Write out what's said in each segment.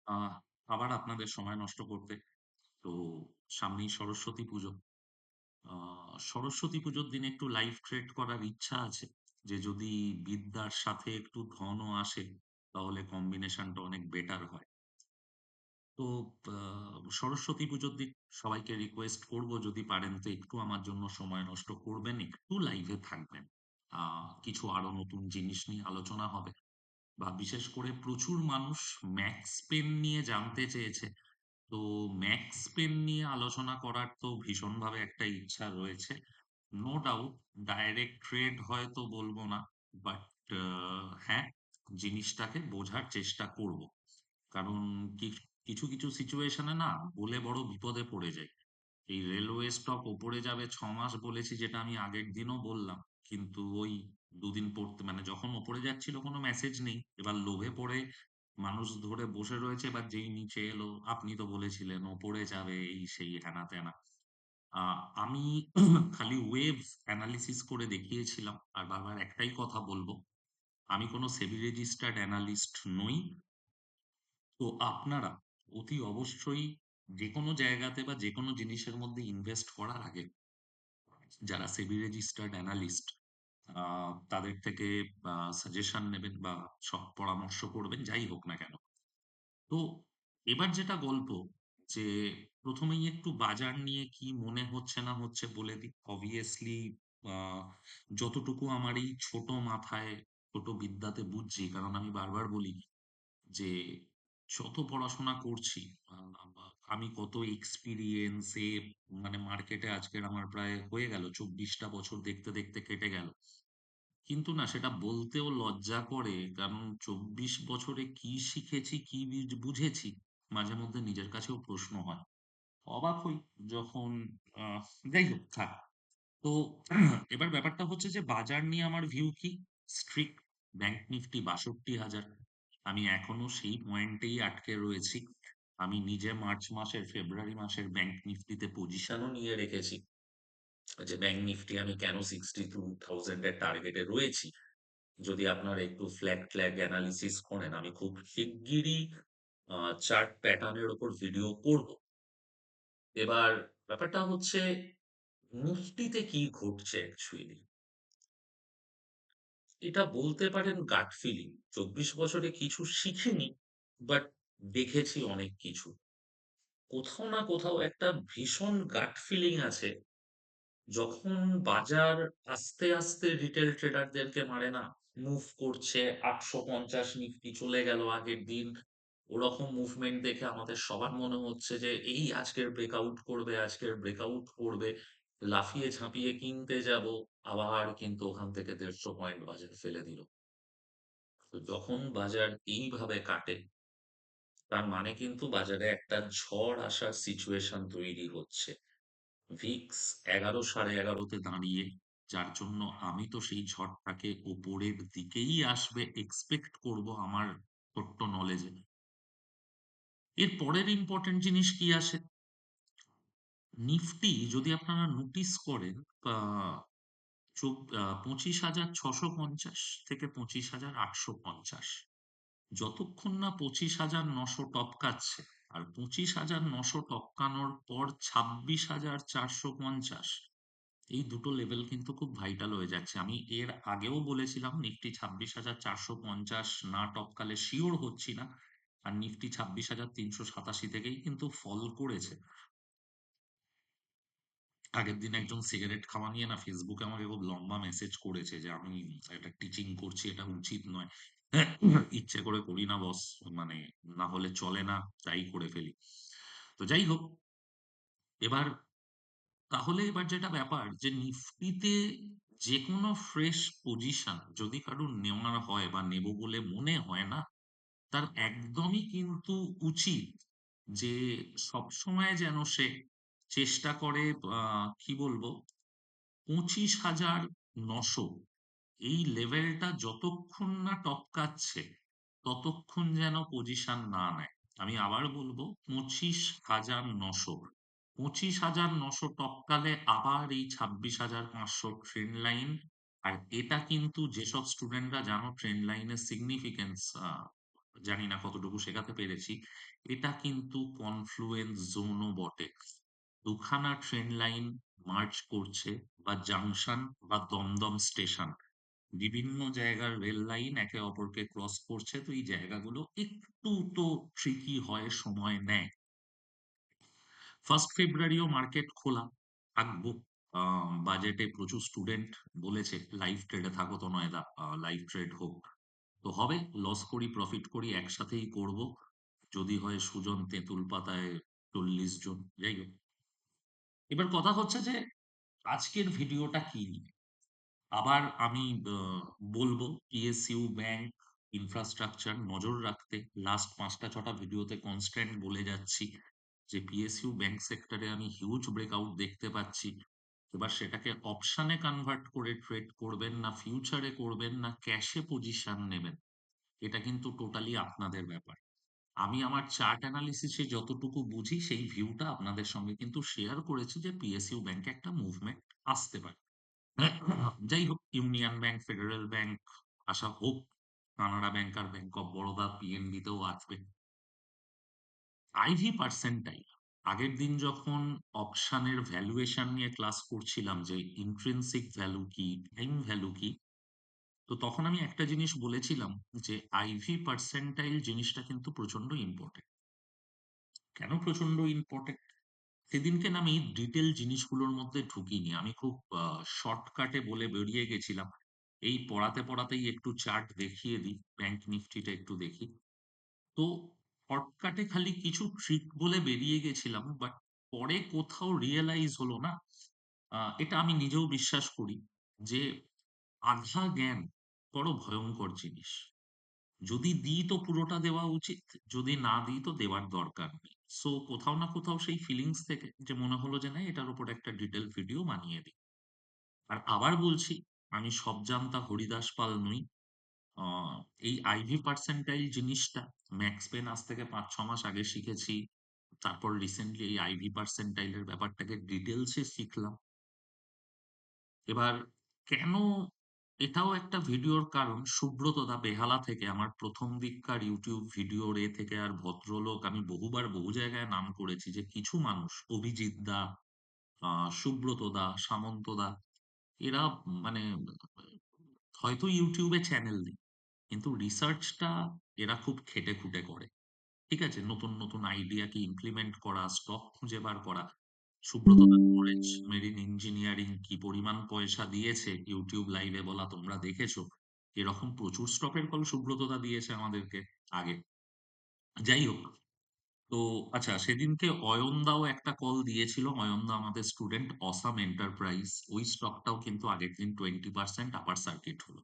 আহ আবার আপনাদের সময় নষ্ট করতে। তো সামনেই সরস্বতী পুজো। সরস্বতী পুজোর দিন একটু লাইভ ট্রেড করার ইচ্ছা আছে। যে যদি বিদ্যার সাথে একটু ধনও আসে, তাহলে কম্বিনেশনটা অনেক বেটার হয়। তো সরস্বতী পুজোর দিন সবাইকে রিকোয়েস্ট করব, যদি পারেন তো একটু আমার জন্য সময় নষ্ট করবেন, একটু লাইভে থাকবেন। কিছু আরো নতুন জিনিস নিয়ে আলোচনা হবে। বা বিশেষ করে প্রচুর মানুষ ম্যাক্স পেন নিয়ে জানতে চেয়েছে। তো ম্যাক্স পেন নিয়ে আলোচনা করার তো ভীষণভাবে একটা ইচ্ছা রয়েছে। নো ডাউট ডাইরেক্ট ট্রেড হয়তো বলবো না, বাট হ্যাঁ, জিনিসটাকে বোঝার চেষ্টা করব। কারণ কিছু কিছু সিচুয়েশনে না বলে বড় বিপদে পড়ে যাই। এই রেলওয়ে স্টপ ওপরে যাবে 6 মাস বলেছি, যেটা আমি আগের দিনও বললাম। কিন্তু ওই দুদিন পড়তে মানে যখন ওপরে যাচ্ছিল কোনো মেসেজ নেই, এবার লোভে পড়ে মানুষ ধরে বসে রয়েছে। এবার যেই নিচে এলো, আপনি তো বলেছিলেন ওপরে যাবে, এই সেই হেনা তেনা। আমি খালি ওয়েভস অ্যানালিসিস করে দেখিয়েছিলাম। আর বারবার একটাই কথা বলবো, আমি কোনো সেবি রেজিস্টার্ড অ্যানালিস্ট নই। তো আপনারা অতি অবশ্যই যে কোনো জায়গাতে বা যে কোনো জিনিসের মধ্যে ইনভেস্ট করার আগে যারা সেবি রেজিস্টার্ড অ্যানালিস্ট, তাদের থেকে সাজেশন নেবেন বা সব পরামর্শ করবেন, যাই হোক না কেন। তো এবার যেটা গল্প, যে প্রথমেই একটু বাজার নিয়ে কি মনে হচ্ছে না হচ্ছে বলে দিই। অবভিয়াসলি যতটুকু আমার এই ছোট মাথায়, ছোট বিদ্যাতে বুঝছি, কারণ আমি বারবার বলি যে যত পড়াশোনা করছি, আমি কত এক্সপিরিয়েন্সে, মানে মার্কেটে আজকের আমার প্রায় হয়ে গেল 24টা বছর, দেখতে দেখতে কেটে গেল। কিন্তু না, সেটা বলতেও লজ্জা করে, কারণ 24 বছরে কি শিখেছি, কি বুঝেছি, মাঝে মধ্যে নিজের কাছেও প্রশ্ন হয়। অবাক হই যখন আহ যাই হোক, থাক। তো এবার ব্যাপারটা হচ্ছে যে বাজার নিয়ে আমার ভিউ কি, স্ট্রিক্ট ব্যাংক নিফটি 62,000। আমি এখনো সেই পয়েন্টেই আটকে রয়েছি। আমি নিজে মার্চ মাসের, ফেব্রুয়ারি মাসের ব্যাংক নিফটিতে পজিশনও নিয়ে রেখেছি, যে ব্যাংক নিফটি আমি কেন 62,000 এর টার্গেটে রয়েছি। যদি আপনারা একটু ফ্ল্যাগ ফ্ল্যাগ অ্যানালিসিস করেন, আমি খুব শিগগিরই চার্ট প্যাটার্নের উপর ভিডিও করব। এবার ব্যাপারটা হচ্ছে নিফটিতে কি ঘটছে অ্যাকচুয়ালি, এটা বলতে পারেন গাট ফিলিং। 24 বছরে কিছু শিখিনি, বাট দেখেছি অনেক কিছু। কোথাও না কোথাও একটা ভীষণ গাট ফিলিং আছে, যখন বাজার আস্তে আস্তে রিটেল ট্রেডারদেরকে মারে না, মুভ করছে 850 নিফটি চলে গেল আগের দিন। ওরকম মুভমেন্ট দেখে আমাদের সবার মনে হচ্ছে যে এই আজকের ব্রেকআউট করবে, আজকের ব্রেকআউট করবে, লাফিয়ে ঝাঁপিয়ে কিনতে যাব। আবার কিন্তু ওখান থেকে 150 পয়েন্ট বাজার ফেলে দিল। তো যখন বাজার এইভাবে কাটে, তার মানে কিন্তু বাজারে একটা ঝড় আসার সিচুয়েশন তৈরি হচ্ছে। ভিক্স 11 11.5-তে দাঁড়িয়ে, যার জন্য আমি তো সেই ঝড়টাকে উপরের দিকেই আসবে এক্সপেক্ট করব আমার ছোট্ট নলেজে। এর পরের ইম্পর্টেন্ট জিনিস কি আসে, নিফটি যদি আপনারা নোটিস করেন, 25,650 থেকে 25,850, যতক্ষণ না 25,900 টপকাচ্ছে। আর 25,900 টপকানোর পর 26,450, এই দুটো লেভেল কিন্তু খুব ভাইটাল হয়ে যাচ্ছে। আমি এর আগেও বলেছিলাম নিফটি 26,450 না টপকালে শিওর হচ্ছি না। আর নিফটি 26,387 থেকেই কিন্তু ফল করেছে। আগের দিন একজন সিগারেট খাওয়া নিয়ে না ফেসবুকে আমাকে খুব লম্বা মেসেজ করেছে যে আমি একটা টিচিং করছি, এটা উচিত নয়। ইচ্ছে করে করি না বস, মানে না হলে চলে না, তাই করে ফেলি। তো যাই হোক, এবার তাহলে এবার যেটা ব্যাপার, যে নিফটিতে যে কোনো ফ্রেশ পজিশন যদি কারুর নেওয়ার হয় বা নেব বলে মনে হয় না, তার একদমই কিন্তু উচিত যে সবসময় যেন সে চেষ্টা করে, কি বলবো, 25,900 এই লেভেলটা যতক্ষণ না টপকাচ্ছে, ততক্ষণ যেন পজিশন না নেয়। আমি আবার বলবো, 25,900, 25,900 টপকালে আবার এই 26,500 ট্রেন্ড লাইন। আর এটা কিন্তু যেসব স্টুডেন্টরা জানো ট্রেন্ড লাইনের সিগনিফিকেন্স, জানি না কতটুকু শেখাতে পেরেছি। এটা কিন্তু কনফ্লুয়েন্স জোনও বটে। দুখানা ট্রেন লাইন মার্জ করছে বা জাংশন বা দমদম স্টেশন। বিভিন্ন জায়গার রেল লাইন একে অপরকে ক্রস করছে। তো এই জায়গাগুলো একটু তো ট্রিকি হয়, সময় নেয়। 1st ফেব্রুয়ারিও মার্কেট খোলা, থাকবো। বাজেটে প্রচুর স্টুডেন্ট বলেছে লাইভ ট্রেডে থাকো তো নয়দা, লাইভ ট্রেড হোক। তো হবে, লস করি প্রফিট করি একসাথেই করব। যদি হয় সুজন তেঁতুল পাতায় ৪০ জন, যাই হোক। এবার কথা হচ্ছে যে আজকের ভিডিওটা কি নিয়ে? আবার আমি বলবো পিএসইউ ব্যাংক ইনফ্রাস্ট্রাকচার নজর রাখতে। লাস্ট ৫টা ৬টা ভিডিওতে কনস্ট্যান্ট বলে যাচ্ছি যে পিএসইউ ব্যাংক সেক্টরে আমি হিউজ ব্রেকআউট দেখতে পাচ্ছি। এবার সেটাকে অপশনে কনভার্ট করে ট্রেড করবেন না ফিউচারে করবেন না ক্যাশে পজিশন নেবেন, এটা কিন্তু টোটালি আপনাদের ব্যাপার। আমি আমার চার্ট অ্যানালিসিসে যতটুকু বুঝি সেই ভিউটা আপনাদের সঙ্গে কিন্তু শেয়ার করেছি যে পিএসইউ ব্যাংকে একটা মুভমেন্ট আসতে পারে। যাই হোক, ইউনিয়ন ব্যাংক, ফেডারেল ব্যাংক আসা হোক, কানাড়া ব্যাংক আর ব্যাংক অফ বরোদা পিএনবি তেও আসবে। আইভি পার্সেন্টাইল, আগের দিন যখন অপশনের ভ্যালুয়েশন নিয়ে ক্লাস করছিলাম যে ইন্ট্রিনসিক ভ্যালু কি, টাইম ভ্যালু কি, তো তখন আমি একটা জিনিস বলেছিলাম যে আইভি পার্সেন্টাইল জিনিসটা কিন্তু প্রচন্ড ইম্পর্টেন্ট। কেন প্রচন্ড ইম্পর্টেন্ট? সেদিনকে না আমি ডিটেল জিনিসগুলোর মধ্যে ঢুকিনি। আমি খুব শর্টকাটে বলে বেরিয়ে গেছিলাম। এই পড়াতে পড়াতেই একটু চার্ট দেখিয়ে দিই, ব্যাংক নিফটিটা একটু দেখি। তো শর্টকাটে খালি কিছু ট্রিক বলে বেরিয়ে গেছিলাম। বাট পরে কোথাও রিয়ালাইজ হলো না, এটা আমি নিজেও বিশ্বাস করি যে আধা জ্ঞান বড় ভয়ঙ্কর জিনিস। যদি দিই তো পুরোটা দেওয়া উচিত, যদি না দিই তো দেওয়ার দরকার নেই। সো কোথাও না কোথাও সেই ফিলিংস থেকে যে মনে হলো যে না, এটার উপর একটা ডিটেল ভিডিও বানিয়ে দিই। আর আবার বলছি, আমি সব জানতা হরিদাস পাল নই। আহ, এই আইভি পার্সেন্টাইল জিনিসটা ম্যাক্স পেন আজ থেকে ৫-৬ মাস আগে শিখেছি। তারপর রিসেন্টলি এই আইভি পার্সেন্টাইলের ব্যাপারটাকে ডিটেলসে শিখলাম। এবার কেন, এটাও একটা ভিডিওর কারণ। সুব্রত দা বেহালা থেকে, আমার প্রথম দিককার ইউটিউব ভিডিওর এ থেকে, আর ভদ্রলোক আমি বহুবার বহু জায়গায় নাম করেছি যে কিছু মানুষ, অভিজিৎ দা, সুব্রত দা, সামন্ত দা, এরা মানে হয়তো ইউটিউবে চ্যানেল নেই, কিন্তু রিসার্চটা এরা খুব খেটে খুঁটে করে। ঠিক আছে? নতুন, নতুন আইডিয়াকে ইমপ্লিমেন্ট করা, স্টক খুঁজে বার করা। সুব্রতদার নলেজ, মেরিন ইঞ্জিনিয়ারিং কি পরিমাণ পয়সা দিয়েছে YouTube লাইভে বলা তোমরা দেখেছো। এরকম প্রচুর স্টকের কল সুব্রতদা দিয়েছে আমাদেরকে আগে। যাই হোক, তো আচ্ছা, সেদিনকে অয়নদাও একটা কল দিয়েছিল। অয়নদা আমাদের স্টুডেন্ট, অসাম এন্টারপ্রাইজ। ওই স্টকটাও কিন্তু আগের দিন 20% আপার সার্কিট হলো।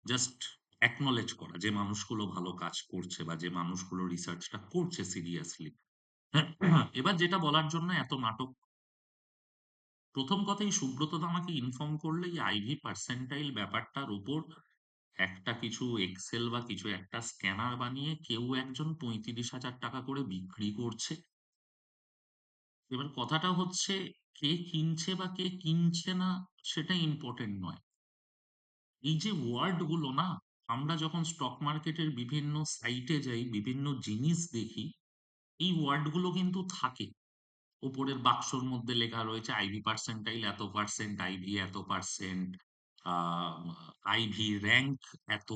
জাস্ট অ্যাকনলেজ করা যে মানুষগুলো ভালো কাজ করছে বা যে মানুষগুলো রিসার্চটা করছে সিরিয়াসলি। এবার যেটা বলার জন্য এত নাটক, প্রথম কথাই সুব্রতদা আমাকে ইনফর্ম করলে এই আইভি পার্সেন্টাইল ব্যাপারটার উপর একটা কিছু এক্সেল বা কিছু একটা স্ক্যানার বানিয়ে কেউ একজন ৩৫,০০০ টাকা করে বিক্রি করছে। এবার কথাটা হচ্ছে, কে কিনছে বা কে কিনছে না সেটা ইম্পর্টেন্ট নয়। এই যে ওয়ার্ড গুলো না, আমরা যখন স্টক মার্কেটের বিভিন্ন সাইটে যাই, বিভিন্ন জিনিস দেখি, এই ওয়ার্ড গুলো কিন্তু থাকে। উপরের বাক্সর মধ্যে লেখা রয়েছে আইভি পার্সেন্টাইল এত পার্সেন্ট, আইভি এত পার্সেন্ট, আইভি র্যাঙ্ক এত,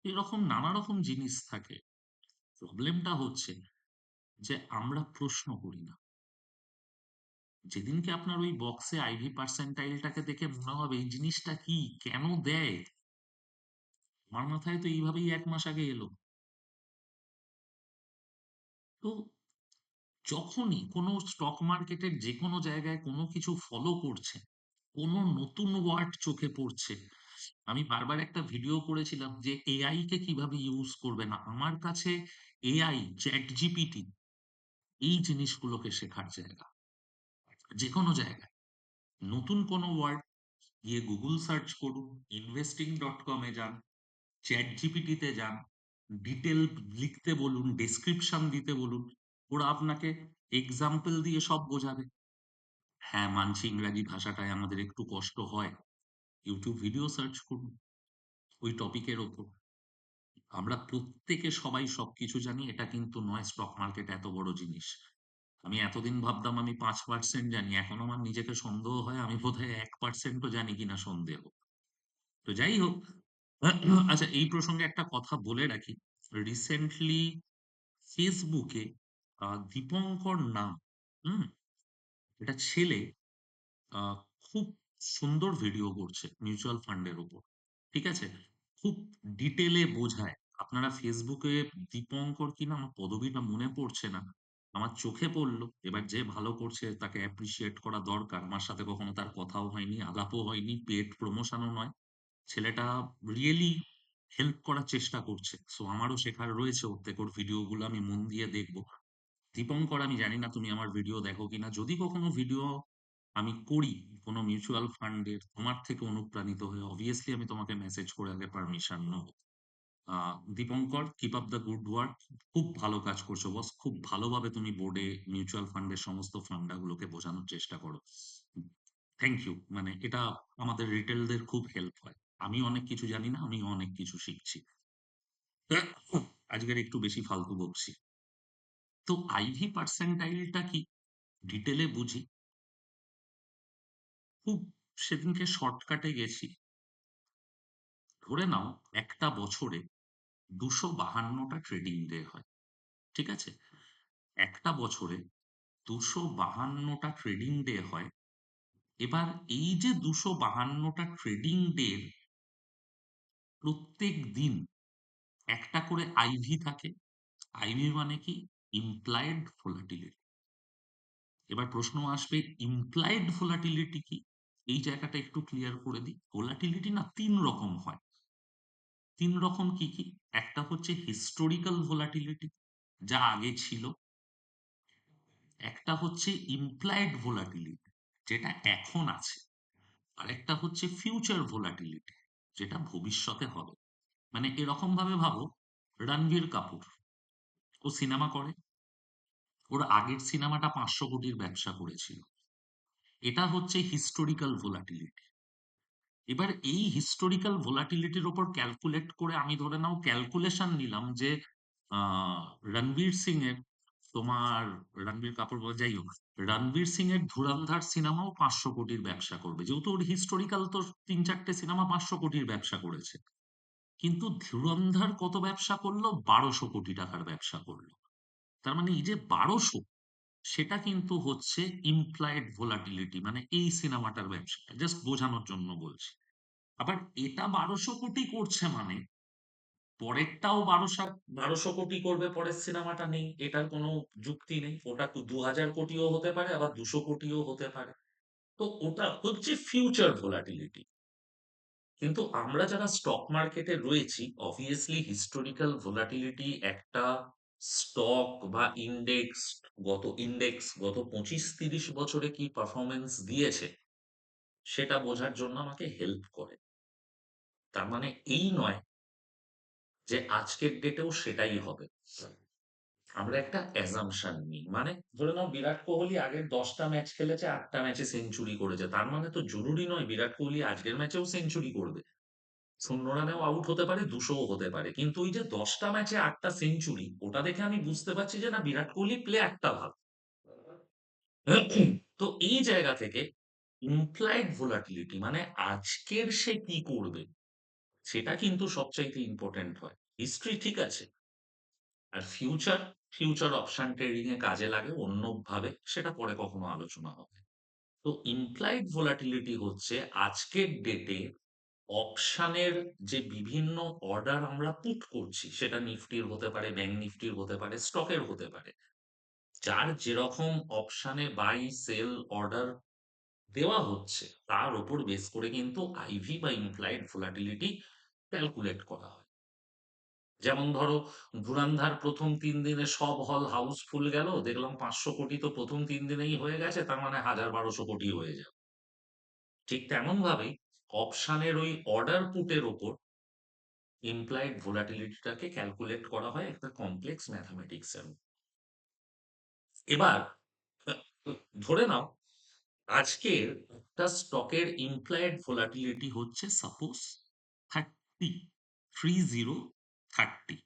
এরকম নানা রকম জিনিস থাকে। প্রবলেমটা হচ্ছে যে আমরা প্রশ্ন করি না। যেদিনকে আপনার ওই বক্সে আইভি পার্সেন্টাইলটাকে দেখে মনে হবে এই জিনিসটা কি, কেন দেয়, আমার মাথায় তো এইভাবেই ১ মাস আগে এলো। তো যখনই কোনো স্টক মার্কেটের যে কোনো জায়গায় কোনো কিছু ফলো করছে, কোনো নতুন ওয়ার্ড চোখে পড়ছে, আমি বারবার একটা ভিডিও করেছিলাম যে এআই কে কিভাবে ইউজ করবে না। আমার কাছে এআই, চ্যাট জিপিটি এই জিনিসগুলোকে শেখার জায়গা। যে কোনো জায়গায় নতুন কোনো ওয়ার্ড, গিয়ে গুগল সার্চ করুন, investing.com এ যান, চ্যাট জিপিটিতে যান, ডিটেল লিখতে বলুন, ডেসক্রিপশন দিতে বলুন, ওরা আপনাকে এক্সাম্পল দিয়ে সব বোঝাবে। হ্যাঁ, মানছি ইংরাজি ভাষাটায় আমাদের একটু কষ্ট হয়। ইউটিউব ভিডিও সার্চ করুন ওই টপিকের ওপর। আমরা প্রত্যেকে সবাই সবকিছু জানি এটা কিন্তু নয় স্টক মার্কেট এত বড় জিনিস। আমি এতদিন ভাবতাম আমি ৫% জানি। এখন আমার নিজেকে সন্দেহ হয় আমি বোধহয় ১% ও জানি কিনা সন্দেহ। তো যাই হোক, আচ্ছা এই প্রসঙ্গে একটা কথা বলে রাখি। রিসেন্টলি ফেসবুকে দীপঙ্কর নাম, হুম? এটা ছেলে আ খুব সুন্দর ভিডিও করছে মিউচুয়াল ফান্ডের উপর। ঠিক আছে? খুব ডিটেইলে বোঝায়। আপনারা ফেসবুকে দীপঙ্কর কি না আমার পদবীটা মনে পড়ছে না। আমার চোখে পড়ল। এবার যে ভালো করছে তাকে অ্যাপ্রিশিয়েট করা দরকার। আমার সাথে কখনো তার কথাও হয়নি, আলাপও হয়নি, পেইড প্রমোশন ও নয়। ছেলেটা রিয়েলি হেল্প করার চেষ্টা করছে। সো আমারও শেখার রয়েছে ওর থেকে। ওর ভিডিওগুলো আমি মন দিয়ে দেখব। দীপঙ্কর আমি জানি না তুমি আমার ভিডিও দেখো কিনা। যদি কখনো ভিডিও আমি করি কোনো মিউচুয়াল ফান্ডের তোমার থেকে অনুপ্রাণিত হয়ে obviously আমি তোমাকে মেসেজ করে আগে পারমিশন নেব। Dipankar keep up the good work. খুব ভালো কাজ করছো বস। খুব ভালোভাবে তুমি বোর্ডে মিউচুয়াল ফান্ডের সমস্ত ফান্ডাগুলোকে বোঝানোর চেষ্টা করো। Thank you. মানে এটা আমাদের রিটেলদের খুব হেল্প হয়। আমি অনেক কিছু জানি না, আমি অনেক কিছু শিখছি। আজকের একটু বেশি ফালতু বকছি। তো আইভি পার্সেন্টাইলটা কি ডিটেলে বুঝি। খুব সেদিনকে শর্টকাটে গেছি। ধরে নাও একটা বছরে ২৫২ টা ট্রেডিং ডে হয়। ঠিক আছে? একটা বছরে ২৫২ টা ট্রেডিং ডে হয়। এবার এই যে ২৫২ টা ট্রেডিং ডের প্রত্যেক দিন একটা করে আইভি থাকে। আইভি মানে কি? Employed volatility. এবার প্রশ্ন আসবে ইমপ্লয়েড ভোলাটিলিটি কি? এই জায়গাটা একটু ক্লিয়ার করে দিই। ভোলাটিলিটি না ৩ রকম হয়। ৩ রকম কি, কি? একটা হচ্ছে হিস্টোরিক্যাল ভোলাটিলিটি যা আগে ছিল। একটা হচ্ছে ইমপ্লয়েড ভোলাটিলিটি যেটা এখন আছে। আরেকটা হচ্ছে ফিউচার ভোলাটিলিটি যেটা ভবিষ্যতে হবে। মানে এরকম ভাবে ভাবো, রণবীর কাপুর ও সিনেমা করে। ওর আগের সিনেমাটা ৫০০ কোটির ব্যবসা করেছিল। এটা হচ্ছে হিস্টোরিক্যাল ভোলাটিলিটি। এবার এই হিস্টোরিক্যাল ভোলাটিলিটির উপর ক্যালকুলেট করে আমি ধরে নাও ক্যালকুলেশন নিলাম যে আহ, রণবীর সিং এর তোমার রণবীর কাপুর বলে যাই হোক, রণবীর সিং এর ধুরন্ধর সিনেমাও ৫০০ কোটির ব্যবসা করবে, যেহেতু ওর হিস্টোরিক্যাল তো ৩-৪টে সিনেমা ৫০০ কোটির ব্যবসা করেছে। কিন্তু ধুরন্ধর কত ব্যবসা করলো? ১২০০ কোটি টাকার ব্যবসা করলো। তার মানে এই যে ১২০০, সেটা কিন্তু হচ্ছে ইমপ্লয়েড ভোলাটিলিটি, মানে এই সিনেমাটার ব্যবসা, জাস্ট বোঝানোর জন্য বলছি। আবার এটা ১২০০ কোটি করছে মানে পরেরটাও ১২০০ কোটি করবে, পরের সিনেমাটা নেই, এটার কোনো যুক্তি নেই। ওটা তো ২০০০ কোটিও হতে পারে, আবার ২০০ কোটিও হতে পারে। তো ওটা হচ্ছে ফিউচার ভোলাটিলিটি। কিন্তু আমরা যারা স্টক মার্কেটে রয়েছি, অবভিয়াসলি হিস্টোরিক্যাল ভোলাটিলিটি একটা স্টক বা ইন্ডেক্স গত ২৫-৩০ বছরে কি পারফরমেন্স দিয়েছে সেটা বোঝার জন্য আমাকে হেল্প করে। তার মানে এই নয় যে আজকের ডেটেও সেটাই হবে। আমরা একটা অ্যাজাম্পশন নিই। মানে ধরে নাও বিরাট কোহলি আগের ১০টা ম্যাচ খেলেছে, ৮টা ম্যাচে সেঞ্চুরি করেছে। তার মানে তো জরুরি নয় বিরাট কোহলি আজকের ম্যাচেও সেঞ্চুরি করবে। ০ রানেও আউট হতে পারে, ২০০ও হতে পারে। কিন্তু ওই যে ১০টা ম্যাচে ৮টা সেঞ্চুরি, ওটা দেখে আমি বুঝতে পারছি যে না, বিরাট কোহলি প্লেয়ারটা ভালো। তো এই জায়গা থেকে ইমপ্লয়েড ভোলাটিলিটি মানে আজকের সে কি করবে সেটা কিন্তু সবচাইতে ইম্পর্টেন্ট হয়। হিস্ট্রি ঠিক আছে, আর ফিউচার অপশন ট্রেডিং এ কাজে লাগে অন্যভাবে, সেটা পরে কখনো আলোচনা হবে। তো ইমপ্লয়েড ভোলাটিলিটি হচ্ছে আজকের ডেটে অপশনের যে বিভিন্ন অর্ডার আমরা পুট করছি, সেটা নিফটির হতে পারে, ব্যাংক নিফটির হতে পারে, স্টকের হতে পারে। যার যেরকম অপশনে বাই সেল অর্ডার দেওয়া হচ্ছে তার উপর বেস করে কিন্তু আইভি বা ইমপ্লয়েড ভোলাটিলিটি ক্যালকুলেট করা হয়। যেমন ধরো, ধুরন্ধর প্রথম ৩ দিনে সব হল হাউসফুল গেল, দেখলাম ৫০০ কোটি তো প্রথম ৩ দিনেই হয়ে গেছে, তার মানে ১০০০-১২০০ কোটি হয়ে যাবে। ঠিক তেমন ভাবেই অপশনের ওই অর্ডার পুটের ওপর ইমপ্লয়েড ভোলাটিলিটিটাকে ক্যালকুলেট করা হয় একটা কমপ্লেক্স ম্যাথমেটিক্স এর। এবার ধরে নাও আজকের একটা স্টকের ইমপ্লয়েড ভোলাটিলিটি হচ্ছে সাপোজ 30, 30, 30।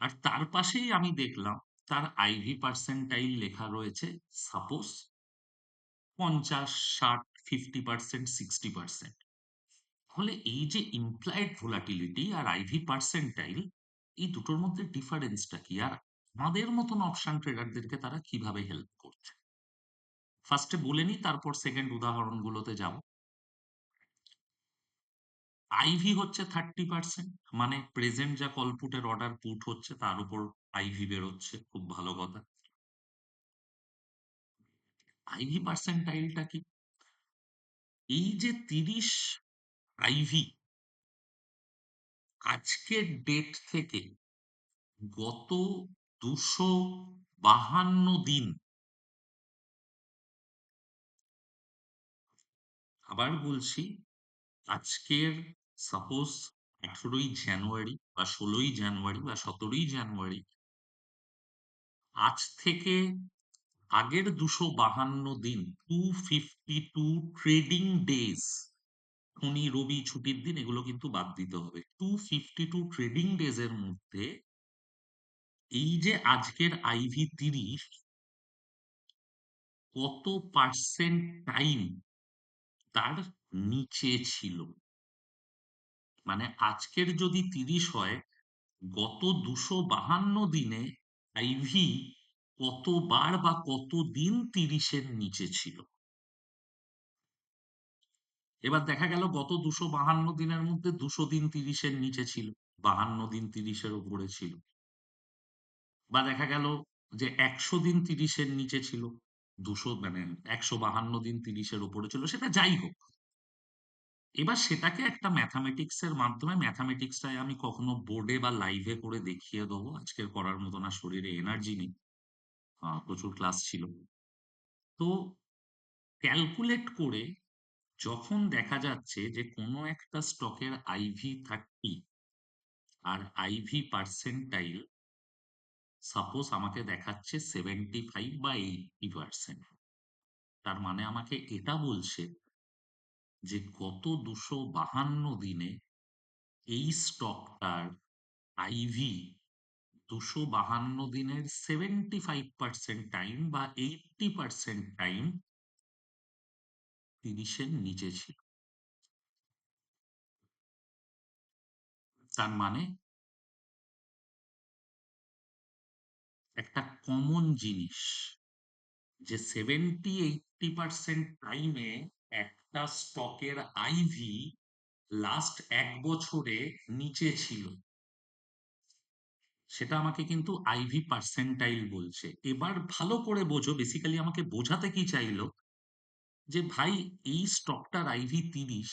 আর তার পাশেই আমি দেখলাম তার আইভি পার্সেন্টাইল লেখা রয়েছে সাপোজ 50, 60, 50%, 60%। তাহলে এই যে ইমপ্লয়েড ভোলাটিলিটি আর আইভি পার্সেন্টাইল, এই দুটোর মধ্যে ডিফারেন্সটা কি? আর আমাদের মতন অপশন ট্রেডারদেরকে তারা কিভাবে হেল্প করছে? ফার্স্টে বলে নিই, তারপর সেকেন্ড উদাহরণগুলোতে যাব। আইভি হচ্ছে 30%, মানে প্রেজেন্ট যা কলপুটের অর্ডার পুট হচ্ছে তার উপর আইভি বেরোচ্ছে, খুব ভালো কথা। আইভি পার্সেন্টাইলটা কি? এই যে 30 আইভি আজকের ডেট থেকে গত 252 দিন, আবার বলছি, আজকের সাপোজ 18ই জানুয়ারি বা 16ই জানুয়ারি বা 17ই জানুয়ারি, আজ থেকে আগের 252 দিন, 252 ট্রেডিং ডেজ, শনি রবি ছুটির দিন এগুলো কিন্তু বাদ দিতে হবে, 252 ট্রেডিং ডেজ এর মধ্যে এই যে আজকের আইভি 30 কত পার্সেন্ট টাইম তার নিচে ছিল। মানে আজকের যদি 30 হয়, গত 252 দিনে আইভি কতবার বা কতদিন 30-এর নিচে ছিল। এবার দেখা গেল গত 252 দিনের মধ্যে 200 দিন 30-এর নিচে ছিল, 52 দিন 30-এর উপরে ছিল। বা দেখা গেল যে 100 দিন 30-এর নিচে ছিল, 152 দিন 30-এর উপরে ছিল, সেটা যাই হোক। এবার সেটাকে একটা ম্যাথামেটিক্স এর মাধ্যমে, ম্যাথামেটিক্সটাই আমি কখনো বোর্ডে বা লাইভে করে দেখিয়ে দেবো, আজকের করার মতো না, শরীরে এনার্জি নেই, প্রচুর ক্লাস ছিল। তো ক্যালকুলেট করে যখন দেখা যাচ্ছে যে কোনো একটা স্টকের আইভি 30 আর আইভি পার্সেন্টাইল সাপোজ আমাকে দেখাচ্ছে 75 বা 80%, তার মানে আমাকে এটা বলছে যে গত 252 দিনে এই স্টকটার আইভি 252 দিনের 75% টাইম বা 80% টাইম 30-এর নিচে ছিল। তার মানে একটা কমন জিনিস যে 70-80% টাইমে একটা স্টকের আইভি লাস্ট 1 বছরে নিচে ছিল, সেটা আমাকে কিন্তু আইভি পার্সেন্টাইল বলছে। এবার ভালো করে বোঝো, বেসিক্যালি আমাকে বোঝাতে কি চাইলো, যে ভাই এই স্টকটার আইভি 30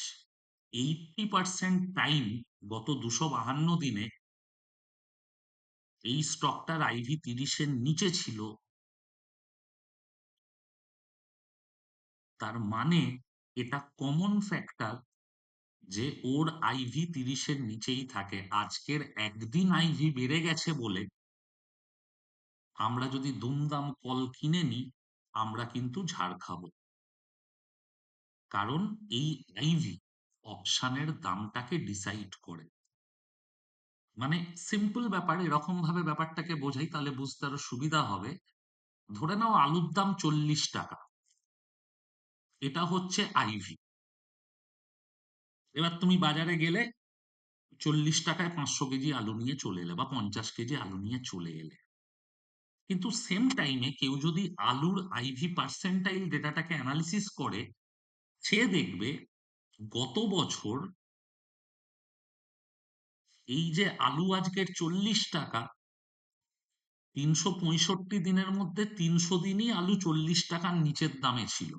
80% টাইম গত 252 দিনে এই স্টকটার আইভি 30-এর নিচে ছিল, তার মানে এটা কমন ফ্যাক্টর যে ওর আইভি 30-এর নিচেই থাকে। আজকের একদিন আইভি বেড়ে গেছে বলে আমরা যদি দুমদাম কল কিনে নিই, আমরা কিন্তু ঝাড় খাবো, কারণ এই আইভি অপশনের দামটাকে ডিসাইড করে। মানে সিম্পল ব্যাপার, এরকম ভাবে ব্যাপারটাকে বোঝাই তাহলে বুঝতে আরো সুবিধা হবে। ধরে নাও আলুর দাম 40 টাকা, এটা হচ্ছে আইভি। এবার তুমি বাজারে গেলে 40 টাকায় 500 কেজি আলু নিয়ে চলে এলে বা 50 কেজি আলু নিয়ে চলে এলে, কিন্তু সেম টাইমে কেউ যদি আলুর আইভি পার্সেন্টাইল ডেটাটাকে অ্যানালিসিস করে, সে দেখবে গত বছর এই যে আলু আজকের 40 টাকা, 365 দিনের মধ্যে 300 দিনই আলু 40 টাকার নিচের দামে ছিল।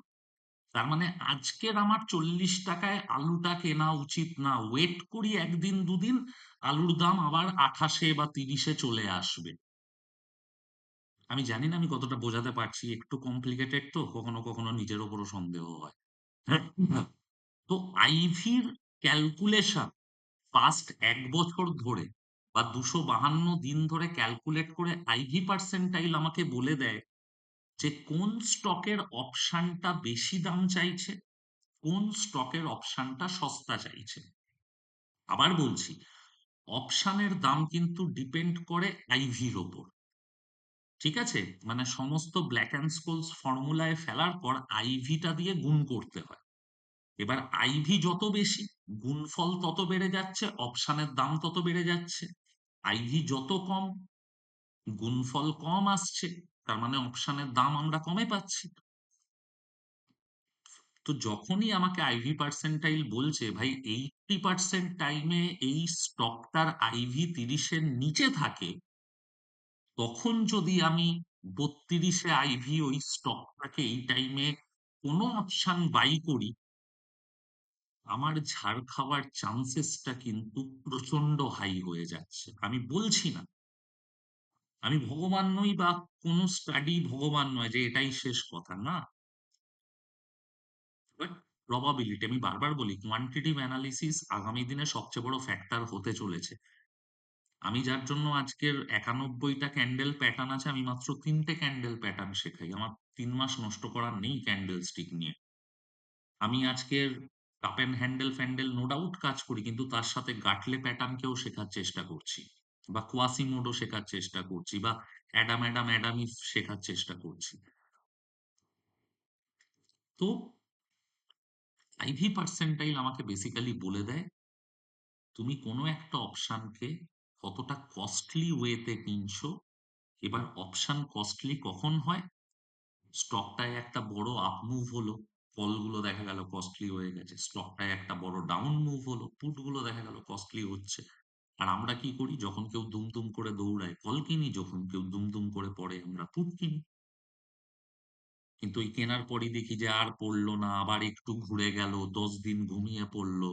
তার মানে আজকের আমার 40 টাকায় আলুটা কেনা উচিত না, ওয়েট করি একদিন দুদিন, আলুর দাম আবার 28-এ বা 30-এ চলে আসবে। আমি জানি না আমি কতটা বোঝাতে পারছি, একটু কমপ্লিকেটেড, তো কখনো কখনো নিজের ওপরও সন্দেহ হয়। তো আইভির ক্যালকুলেশন পাস্ট 1 বছর ধরে বা 252 দিন ধরে ক্যালকুলেট করে আইভি পার্সেন্টাইল আমাকে বলে দেয় যে কোন স্টকের অপশনটা বেশি দাম চাইছে, কোন স্টকের অপশনটা সস্তা চাইছে। আবার বলছি, অপশনের দাম কিন্তু ডিপেন্ড করে আইভির ওপর। ঠিক আছে? মানে সমস্ত ব্ল্যাক অ্যান্ড স্কোলস ফর্মুলায় ফেলার পর আইভিটা দিয়ে গুণ করতে হয়। এবার আইভি যত বেশি, গুণফল তত বেড়ে যাচ্ছে, অপশনের দাম তত বেড়ে যাচ্ছে। আইভি যত কম, গুণফল কম আসছে, তার মানে অপশনের দাম আমরা কমে পাচ্ছি। তো যখনই আমাকে আইভি পার্সেন্টাইল বলছে ভাই 80% টাইমে এই স্টকটার আইভি 30-এর নিচে থাকে, তখন যদি আমি 32-এ আইভি ওই স্টকটাকে এই টাইমে কোনো অপশন বাই করি, আমার ঝাড় খাওয়ার চান্সেসটা কিন্তু প্রচন্ড হাই হয়ে যাচ্ছে। আমি বলছি না, আমি ভগবান নই বা কোনো স্টাডি ভগবান নয় যে এটাই শেষ কথা, না। বাট প্রবাবিলিটি, আমি বারবার বলি কোয়ান্টিটিভ অ্যানালিসিস আগামী দিনে সবচেয়ে বড় ফ্যাক্টর হতে চলেছে। আমি যার জন্য আজকের 91টা ক্যান্ডেল প্যাটার্ন আছে, আমি মাত্র 3টে ক্যান্ডেল প্যাটার্ন শেখাই। আমার 3 মাস নষ্ট করার নেই ক্যান্ডেল স্টিক নিয়ে। আমি আজকের কাপ অ্যান্ড হ্যান্ডেল ফ্যান্ডেল নো ডাউট কাজ করি, কিন্তু তার সাথে গাটলে প্যাটার্নকেও শেখার চেষ্টা করছি, বা কোয়াসিমোডও শেখার চেষ্টা করছি, বা অ্যাডাম অ্যাডাম অ্যাডামি শেখার চেষ্টা করছি। তো আইভি পার্সেন্টাইল আমাকে বেসিক্যালি বলে দেয় তুমি কোনো একটা অপশনকে কতটা কস্টলি ওয়েতে কিনছো। এবার অপশন কস্টলি কখন হয়? স্টকটায় একটা বড় আপ মুভ হলো, কলগুলো দেখা গেল কস্টলি হয়ে গেছে। স্টকটায় একটা বড় ডাউন মুভ হলো, পুট গুলো দেখা গেল কস্টলি হচ্ছে। আর আমরা কি করি? যখন কেউ দুম করে দৌড়ায় কল কিনি, যখন কেউ দুম করে পড়ে আমরা পুট কিনি। কিন্তু ওই কেনার পরই দেখি যে আর পড়লো না, আবার একটু ঘুরে গেল, 10 দিন ঘুমিয়ে পড়লো,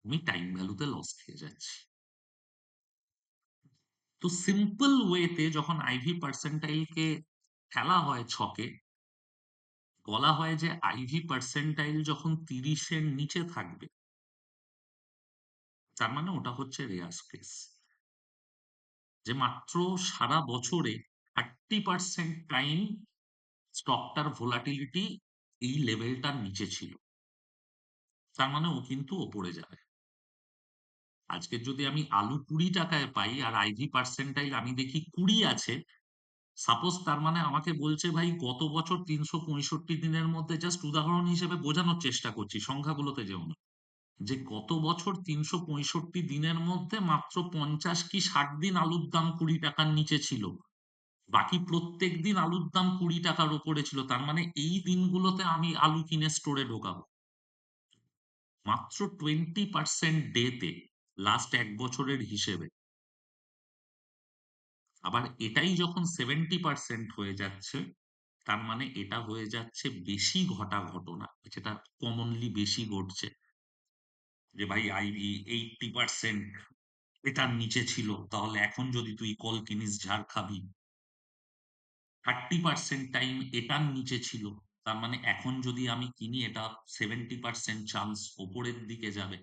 আমি টাইম ভ্যালুতে লস খেয়ে যাচ্ছি। তো সিম্পল ওয়েতে যখন আইভি পার্সেন্টাইলকে খেলা হয় ছকে, বলা হয় যে আইভি পার্সেন্টাইল যখন 30-এর নিচে থাকবে, তার মানে ওটা হচ্ছে রেয়ার কেস। যে মাত্র সারা বছরে 30% টাইম স্টকটার ভোলাটিলিটি এই লেভেলটার নিচে ছিল, তার মানে ও কিন্তু ওপরে যাবে। আজকে যদি আমি আলু 20 টাকায় পাই আর আইভি পার্সেন্টাইল আমি দেখি 20 আছে, সাপোজ, তার মানে আমাকে বলছে ভাই গত বছর 365 দিনের মধ্যে, জাস্ট উদাহরণ হিসেবে বোঝানোর চেষ্টা করছি, সংখ্যাগুলোতে যেও না, যে গত বছর 365 দিনের মধ্যে মাত্র 50 কি 60 দিন আলুর দাম 20 টাকার নিচে ছিল, বাকি প্রত্যেক দিন আলুর দাম 20 টাকার উপরে ছিল। তার মানে এই দিনগুলোতে আমি আলু কিনে স্টোরে ঢোকাবো মাত্র 20% ডেতে, লাস্ট 1 বছরের হিসেবে। আবার এটাই যখন 70% হয়ে যাচ্ছে, তার মানে এটা হয়ে যাচ্ছে বেশি ঘটা ঘটনা, যেটা কমনলি বেশি ঘটছে। যে ভাই আইভি 80% এটার নিচে ছিল, তাহলে এখন যদি তুই কল কিনিস ঝাড় খাবি। 30% টাইম এটার নিচে ছিল, তার মানে এখন যদি আমি কিনি এটা 70% চান্স ওপরের দিকে যাবে।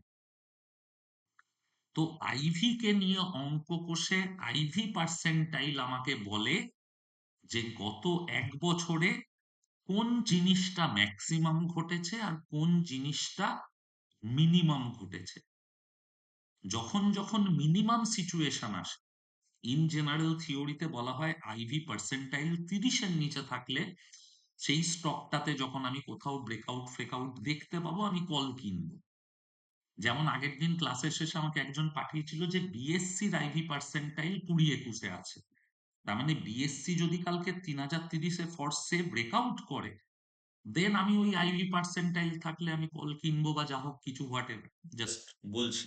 তো আইভি কে নিয়ে অঙ্ক কষে আইভি পার্সেন্টাইল আমাকে বলে যে গত 1 বছরে কোন জিনিসটা ম্যাক্সিমাম ঘটেছে আর কোন জিনিসটা মিনিমাম ঘটেছে। যখন যখন মিনিমাম সিচুয়েশন আসে, ইন জেনারেল থিওরিতে বলা হয় আইভি পার্সেন্টাইল 30-এর নিচে থাকলে সেই স্টকটাতে যখন আমি কোথাও ব্রেকআউট ফ্রেকআউট দেখতে পাবো, আমি কল কিনবো। যেমন আগের দিন ক্লাসের শেষে আমাকে একজন পাঠিয়েছিল যে বিএসসির আইভি পার্সেন্টাইল 20-21-এ আছে। তার মানে বিএসসি যদি কালকে 3030-এ ফর্সে ব্রেকআউট করে, দেন আমি ওই আইভি পার্সেন্টাইল থাকলে আমি কল কিনবো বা যা হোক কিছু, হোয়াট এভার। জাস্ট বলছি,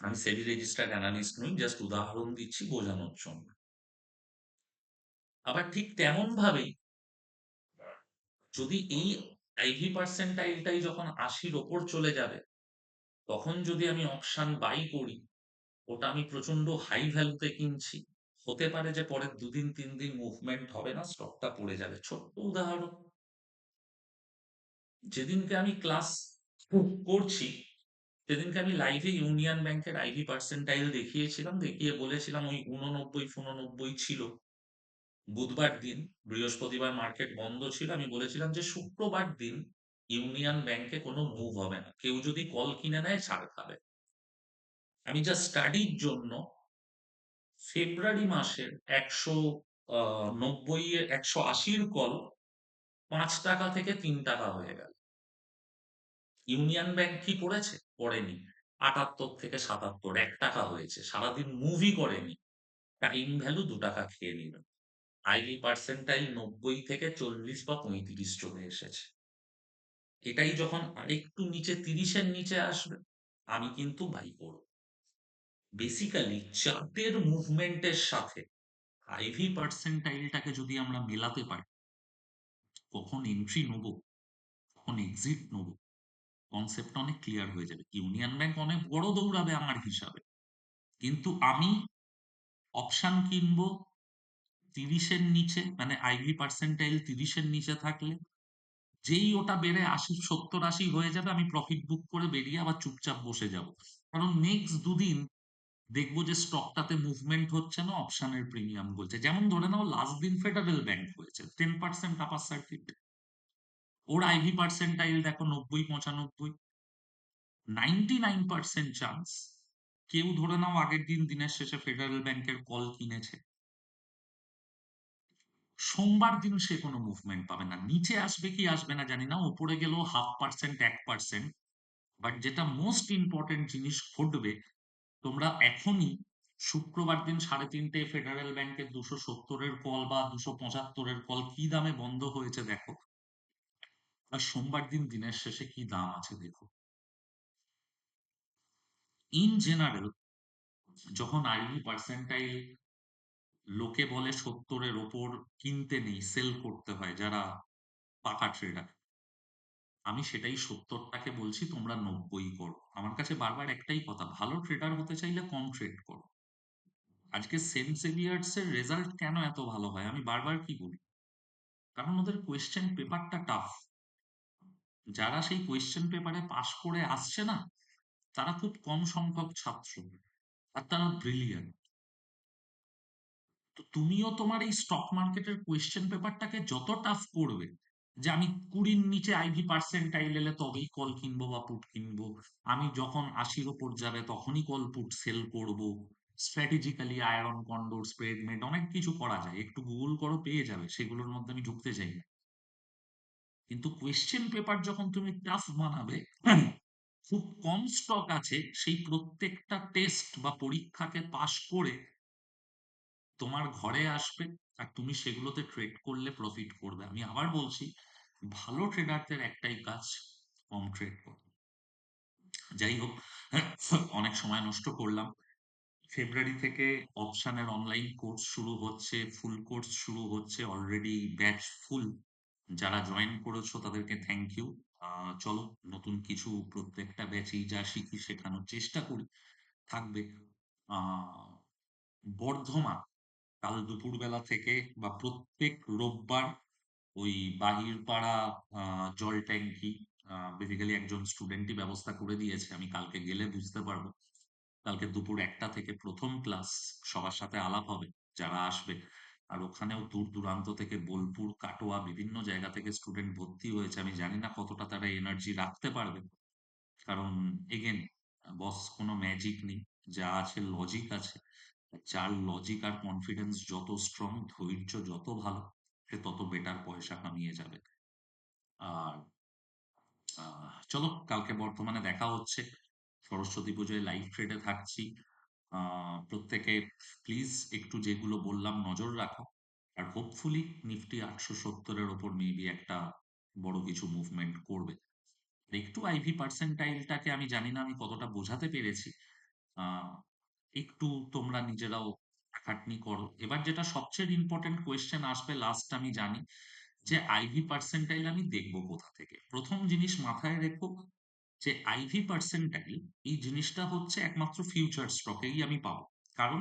আমি সেবি রেজিস্টার্ড অ্যানালিস্ট নই, জাস্ট উদাহরণ দিচ্ছি বোঝানোর জন্য। আবার ঠিক তেমন ভাবেই যদি এই আইভি পার্সেন্টাইলটাই যখন 80-র ওপর চলে যাবে, তখন যদি আমি অপশন বাই করি, ওটা আমি প্রচন্ড হাই ভ্যালুতে কিনছি, হতে পারে যে পরের 2-3 দিন মুভমেন্ট হবে না, স্টকটা পড়ে যাবে। ছোট্ট উদাহরণ, যেদিনকে আমি ক্লাস করছি সেদিনকে আমি লাইভে ইউনিয়ন ব্যাংকের আইভি পার্সেন্টাইল দেখিয়েছিলাম, দেখিয়ে বলেছিলাম ওই 89-95 ছিল বুধবার দিন। বৃহস্পতিবার মার্কেট বন্ধ ছিল, আমি বলেছিলাম যে শুক্রবার দিন ইউনিয়ন ব্যাংকে কোনো মুভ হবে না, কেউ যদি কল কিনে নেয় ছাড় খাবে। আমি জাস্ট স্টাডির জন্য ফেব্রুয়ারি মাসের ১৯০ এর ১৮০ কল ৫ টাকা থেকে ৩ টাকা হয়ে গেল। ইউনিয়ন ব্যাংক কি করেছে? করেনি। ৭৮ থেকে ৭৭ ১ টাকা হয়েছে। সারাদিন মুভই করেনি। টাইম ভ্যালু ২ টাকা খেয়ে নিল। আইভি পার্সেন্টাইল ৯০ থেকে ৪০ বা ৩৫ চলে এসেছে। এটাই যখন আরেকটু নিচে ৩০ এর নিচে আসবে, আমি কিন্তু বাই করব। বেসিক্যালি চার্টের মুভমেন্টের সাথে আইভি পার্সেন্টাইলটাকে যদি আমরা মেলাতে পারি, কখন এন্ট্রি নেব, কখন এক্সিট নেব, কনসেপ্ট অনেক ক্লিয়ার হয়ে যাবে। ইউনিয়ন ব্যাংক অনেক বড় দৌড়াবে আমার হিসাবে, কিন্তু আমি অপশন কিনবো ৩০ এর নিচে, মানে আইভি পার্সেন্টাইল ৩০ এর নিচে থাকলে যেই ওটা বেড়ে ৮০ ৭০ ৮০ হয়ে যাবে, আমি প্রফিট বুক করে বেরিয়ে আবার চুপচাপ বসে যাব। কারণ নেক্সট দুদিন দেখবো যে স্টকটাতে মুভমেন্ট হচ্ছে না, অপশনের প্রিমিয়াম বলছে। যেমন ধরে নাও লাস্ট দিন ফেডারেল ব্যাংক হয়েছে 10% আপার সার্কিট, ওর আইভি পার্সেন্টাইল দেখো ৯০ ৯৫, 99% চান্স কেউ ধরে নাও আগের দিন দিনের শেষে ফেডারেল ব্যাংকের কল কিনেছে, সোমবার দিন সে কোনো মুভমেন্ট পাবে না। নিচে আসবে কি আসবে না জানি না, উপরে গেলেও 0.5% 1%। বাট যেটা মোস্ট ইম্পর্টেন্ট জিনিস ঘটবে, তোমরা এখনই শুক্রবার দিন ৩:৩০ ফেডারেল ব্যাংকের ২৭০ কল বা ২৭৫ কল কি দামে বন্ধ হয়েছে দেখো, আর সোমবার দিন দিনের শেষে কি দাম আছে দেখো। ইন জেনারেল যখন আইভি পার্সেন্টাইল লোকে বলে ৭০-এর ওপর কিনতে নেই, সেল করতে হয় যারা পাকা ট্রেডার, আমি সেটাই ৭০টাকে বলছি তোমরা ৯০ করো। আমার কাছে বারবার একটাই কথা, ভালো ট্রেডার হতে চাইলে কম ট্রেড করো। আজকে সেন্ট জেভিয়ার্স এর রেজাল্ট কেন এত ভালো হয় আমি বারবার কি বলি, কারণ ওদের কোয়েশ্চেন পেপারটা টাফ। যারা সেই কোয়েশ্চেন পেপারে পাশ করে আসছে না, তারা খুব কম সংখ্যক ছাত্র, আর তারা ব্রিলিয়ান্ট। তো তুমিও তোমার এই স্টক মার্কেটের কোয়েশ্চেন পেপারটাকে যত টাফ করবে, যে আমি ২০-র নিচে আইভি পার্সেন্টাইল এলে তবেই কল কিনবো বা পুট কিনবো, আমি যখন ৮০-র ওপর যাবে তখনই কল পুট সেল করব, strategically iron condor spread made অনেক কিছু করা যায়, একটু গুগল করো পেয়ে যাবে, সেগুলোর মধ্যে আমি ঢুকতে চাই না। কিন্তু কোয়েশ্চেন পেপার যখন তুমি টাফ বানাবে, খুব কম স্টক আছে সেই প্রত্যেকটা টেস্ট বা পরীক্ষাকে পাশ করে তোমার ঘরে আসবে, আর তুমি সেগুলোতে ট্রেড করলে প্রফিট করবে। আমি আবার বলছি, ভালো ট্রেডারদের একটাই কাজ, কম ট্রেড করা। যাই হোক, অনেক সময় নষ্ট করলাম। ফেব্রুয়ারি থেকে অপশনের অনলাইন কোর্স শুরু হচ্ছে, ফুল কোর্স শুরু হচ্ছে, অলরেডি ব্যাচ ফুল। যারা জয়েন করেছো তাদেরকে থ্যাংক ইউ। চলো নতুন কিছু প্রত্যেকটা ব্যাচেই যা শিখি শেখানোর চেষ্টা করি, থাকবে। আহ বর্ধমান কাল দুপুরবেলা থেকে বা প্রত্যেক রোববার ওই বাহিরপাড়া জল ট্যাঙ্কি, বেসিক্যালি একজন স্টুডেন্টই ব্যবস্থা করে দিয়েছে, আমি কালকে গেলে বুঝতে পারবো। কালকে দুপুর ১টা থেকে প্রথম ক্লাস, সবার সাথে আলাপ হবে যারা আসবে। আর ওখানেও দূর দূরান্ত থেকে বোলপুর, কাটোয়া বিভিন্ন জায়গা থেকে স্টুডেন্ট ভর্তি হয়েছে। আমি জানি না কতটা তারা এনার্জি রাখতে পারবে, কারণ এগেন বস কোনো ম্যাজিক নেই, যা আছে লজিক আছে। যার লজিক আর কনফিডেন্স যত স্ট্রং, ধৈর্য যত ভালো, সে তত বেটার পয়সা কামিয়ে যাবে। আর চলো কালকে বর্তমানে দেখা হচ্ছে, সরস্বতী পুজোয় লাইভ ট্রেডে থাকছি। প্রত্যেকে প্লিজ একটু যেগুলো বললাম নজর রাখো, আর হোপফুলি নিফটি ৮৭০-এর ওপর মেবি একটা বড় কিছু মুভমেন্ট করবে। আর একটু আইভি পার্সেন্টাইলটাকে আমি জানি না আমি কতটা বোঝাতে পেরেছি, আহ, একটু তোমরা নিজেরাও খাটনি করো। এবার যেটা সবচেয়ে ইম্পর্টেন্ট কোয়েশ্চেন আসবে লাস্ট আমি জানি, যে আইভি পার্সেন্টাইল আমি দেখবো কোথা থেকে। প্রথম জিনিস মাথায় রেখো যে আইভি পার্সেন্টাইল এই জিনিসটা হচ্ছে একমাত্র ফিউচার স্টকেই আমি পাবো। কারণ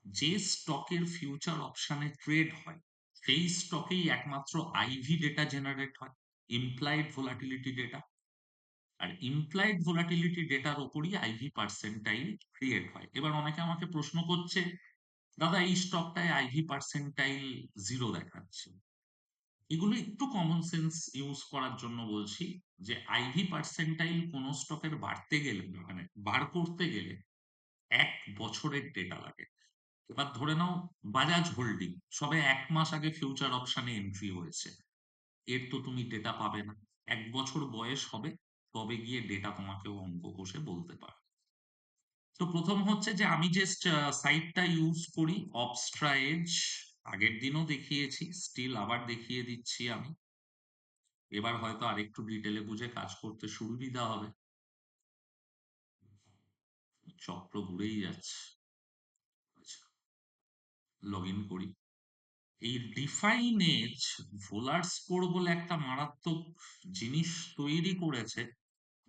যে স্টকের ফিউচার অপশনে ট্রেড হয়, সেই স্টকেই একমাত্র আইভি ডেটা জেনারেট হয়, ইমপ্লাইড ভোলাটিলিটি ডেটা। আর ইমপ্লাইড ভোলাটিলিটি ডেটার উপরই আইভি পার্সেন্টাইল ক্রিয়েট হয়। এবার অনেকে আমাকে প্রশ্ন করছে, দাদা এই স্টকটায় আইভি পার্সেন্টাইল 0 দেখাচ্ছে। এগুলো একটু কমন সেন্স ইউজ করার জন্য বলছি, যে আইভি পার্সেন্টাইল কোন স্টকের বাড়তে গেলে, মানে বার করতে গেলে 1 বছরের ডেটা লাগে। এবার ধরে নাও বাজাজ হোল্ডিং সবে 1 মাস আগে ফিউচার অপশনে এন্ট্রি হয়েছে। এর তো তুমি ডেটা পাবে না। 1 বছর বয়স হবে, তবে গিয়ে ডেটা তোমাকেও অঙ্ক কষে বলতে পারে। তো প্রথম হচ্ছে যে আমি যে সাইটটা ইউজ করি অবস্ট্রা এজ, আগের দিনও দেখিয়েছি, স্টিল আবার দেখিয়ে দিচ্ছি আমি। এবার হয়তো আরেকটু ডিটেলে বুঝে কাজ করতে সুবিধা হবে। চক্র ঘুরেই যাচ্ছে। আচ্ছা, লগ ইন করি। এই ডিফাইন এজ ভোলার স্কোর বলে একটা মারাত্মক জিনিস তৈরি করেছে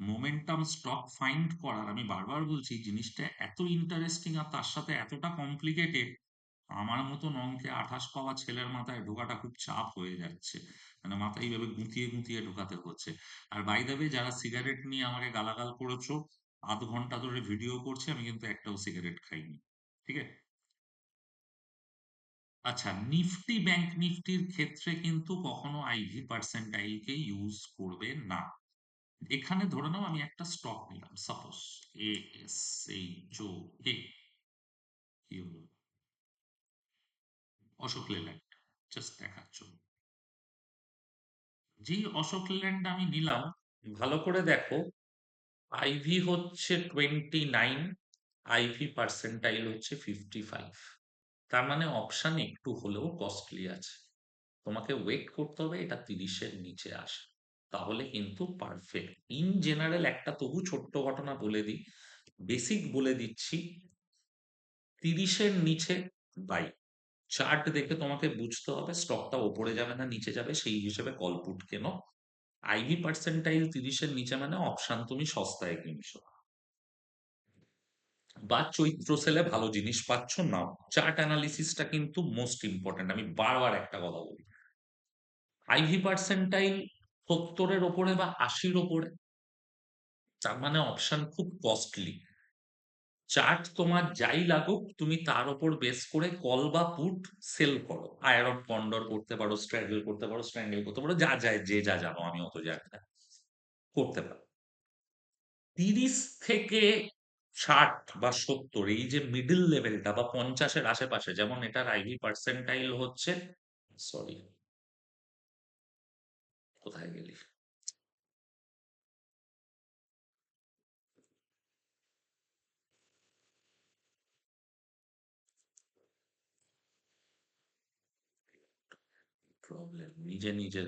মোমেন্টাম স্টক ফাইন্ড করার। আমি বারবার বলছি জিনিসটা এত ইন্টারেস্টিং আর তার সাথে এতটা কমপ্লিকেটেড, আমার মতন অঙ্কে 28 পাওয়া ছেলের মাথায় ঢোকাটা খুব চাপ হয়ে যাচ্ছে। মানে মাথায় এইভাবে গুঁতিয়ে গুঁতিয়ে ঢোকাতে হচ্ছে। আর বাই দ্য ওয়ে, যারা সিগারেট নিয়ে আমাকে গালাগাল করেছো, আধ ঘন্টা ধরে ভিডিও করছি, আমি কিন্তু একটাও সিগারেট খাইনি। ঠিক আছে? আচ্ছা, নিফটি ব্যাংক নিফটির ক্ষেত্রে কিন্তু কখনো আইভি পার্সেন্টাইলকে ইউজ করবে না। এখানে ধরে নাও আমি একটা স্টক নিলাম, suppose A S H O A, কি হলো, অশোক লেল্যান্ড, জাস্ট দেখার জন্য। যেই অশোক লেল্যান্ড আমি নিলাম, ভালো করে দেখো, আইভি হচ্ছে 29, আইভি পার্সেন্টাইল হচ্ছে 55। তার মানে অপশন একটু হলেও কস্টলি আছে। তোমাকে ওয়েট করতে হবে এটা 30-এর নিচে আসে, তাহলে কিন্তু পারফেক্ট। ইন জেনারেল একটা তবু ছোট্ট ঘটনা বলে দিই, বেসিক বলে দিচ্ছি, 30-এর নিচে বাই। চার্ট দেখে তোমাকে বুঝতে হবে স্টকটা ওপরে যাবে না নিচে যাবে, সেই হিসেবে কল পুট কেনো। আইভি পার্সেন্টাইল 30-এর নিচে মানে অপশন তুমি সস্তায় কিনছো, বা চৈত্র সেলে ভালো জিনিস পাচ্ছ নাও। চার্ট অ্যানালিসিসটা কিন্তু মোস্ট ইম্পর্টেন্ট, আমি বারবার একটা কথা বলি। আইভি পার্সেন্টাইল 70-এর ওপরে বা 80-র ওপরে, তার মানে অপশন খুব কস্টলি। চার্ট তোমার যাই লাগুক, তুমি তার উপর বেস করে কল বা পুট সেল করো। আয়রন কন্ডর করতে পারো, স্ট্র্যাডল করতে পারো, স্ট্র্যাঙ্গেল করতে পারো, যা যায় যে যা জানো, আমি অত জানি না, করতে পারো। 30 থেকে 60 বা 70, এই যে মিডল লেভেলটা, বা 50-এর আশেপাশে, যেমন এটার আইভি পার্সেন্টাইল হচ্ছে, সরি, কোথায় গেলি, প্রবলেম নিজে নিজে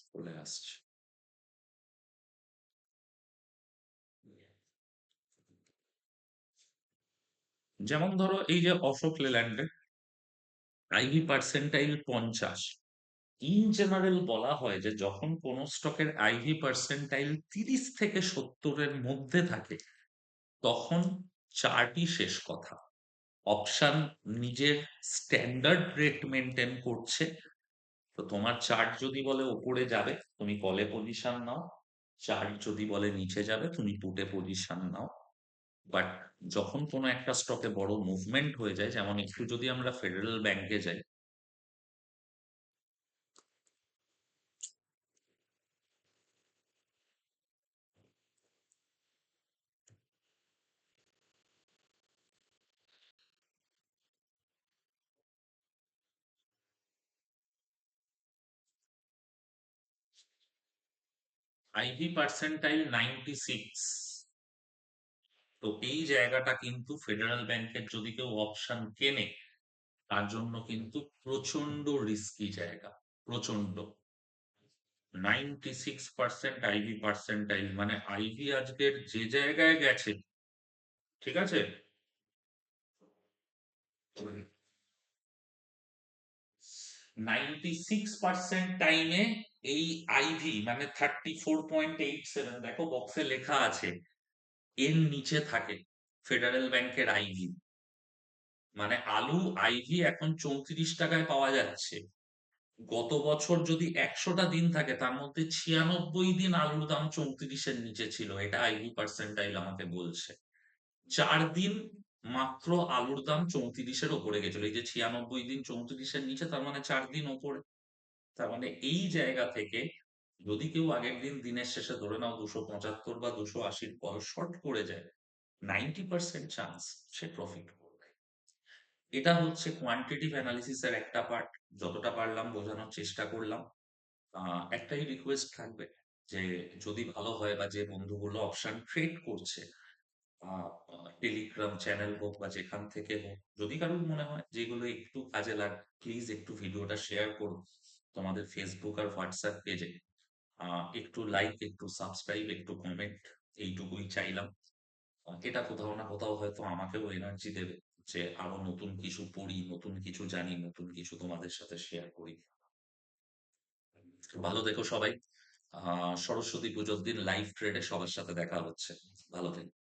চলে আসছে। যেমন ধরো এই যে অশোক লেল্যান্ডের আইভি পার্সেন্টাইল 50। ইন জেনারেল বলা হয় যে যখন কোন স্টকের আইভি পার্সেন্টাইল 30 থেকে 70-এর মধ্যে থাকে, তখন চার্টই শেষ কথা। অপশন নিজের স্ট্যান্ডার্ড রেট মেনটেন করছে। তো তোমার চার্ট যদি বলে ওপরে যাবে, তুমি কলে পজিশন নাও। চার্ট যদি বলে নিচে যাবে, তুমি পুটে পজিশন নাও। বাট যখন কোনো একটা স্টকে বড় মুভমেন্ট হয়ে যায়, যেমন একটু যদি আমরা ফেডারেল ব্যাংকে যাই, আইভি পার্সেন্টাইল 96। তো এই জায়গাটা কিন্তু ফেডারেল ব্যাংকের যদি কেউ অপশন কেনে, তার জন্য কিন্তু প্রচন্ড রিস্কি জায়গা, প্রচন্ড। 96% আইভি পার্সেন্টাইল মানে আইভি আজকের যে জায়গায় গেছে, ঠিক আছে, 96% টাইমে এই আইভি মানে 34.87, দেখো বক্সে লেখা আছে, এর নিচে থাকে ফেডারেল ব্যাংকের আইভি। মানে আলু আইভি এখন 34 টাকায় পাওয়া যাচ্ছে। গত বছর যদি 100টা দিন থাকে, তার মধ্যে 96 দিন আলুর দাম 34-এর নিচে ছিল, এটা আইভি পার্সেন্টাইল আমাকে বলছে। 4 দিন মাত্র আলুর দাম 34-এর ওপরে গেছিল। এই যে 96 দিন 34-এর নিচে, তার মানে 4 দিন ওপরে। তার মানে এই জায়গা থেকে যদি কেউ আগের দিন দিনের শেষে ধরে নাও 275 বা 280-র কল শর্ট করে যায়, 90% চান্স সে প্রফিট করবে। এটা হচ্ছে কোয়ান্টিটেটিভ অ্যানালিসিস এর একটা পার্ট। যতটা পারলাম বোঝানোর চেষ্টা করলাম। একটাই রিকোয়েস্ট থাকবে যে যদি ভালো হয় বা যে বন্ধুগুলো অপশন ট্রেড করছে টেলিগ্রাম চ্যানেল হোক বা যেখান থেকে হোক, যদি কারোর মনে হয় যেগুলো একটু কাজে লাগ, প্লিজ একটু ভিডিওটা শেয়ার করুন তোমাদের ফেসবুক আর হোয়াটসঅ্যাপ পেজে। একটু লাইক, একটু সাবস্ক্রাইব, একটু কমেন্ট, এইটুকুই চাইলাম। এটা কোথাও না কোথাও হয়তো আমাকেও এনার্জি দেবে যে আরো নতুন কিছু পড়ি, নতুন কিছু জানি, নতুন কিছু তোমাদের সাথে শেয়ার করি। ভালো থেকো সবাই। সরস্বতী পুজোর দিন লাইভ ট্রেডে সবার সাথে দেখা হচ্ছে। ভালো থেকো।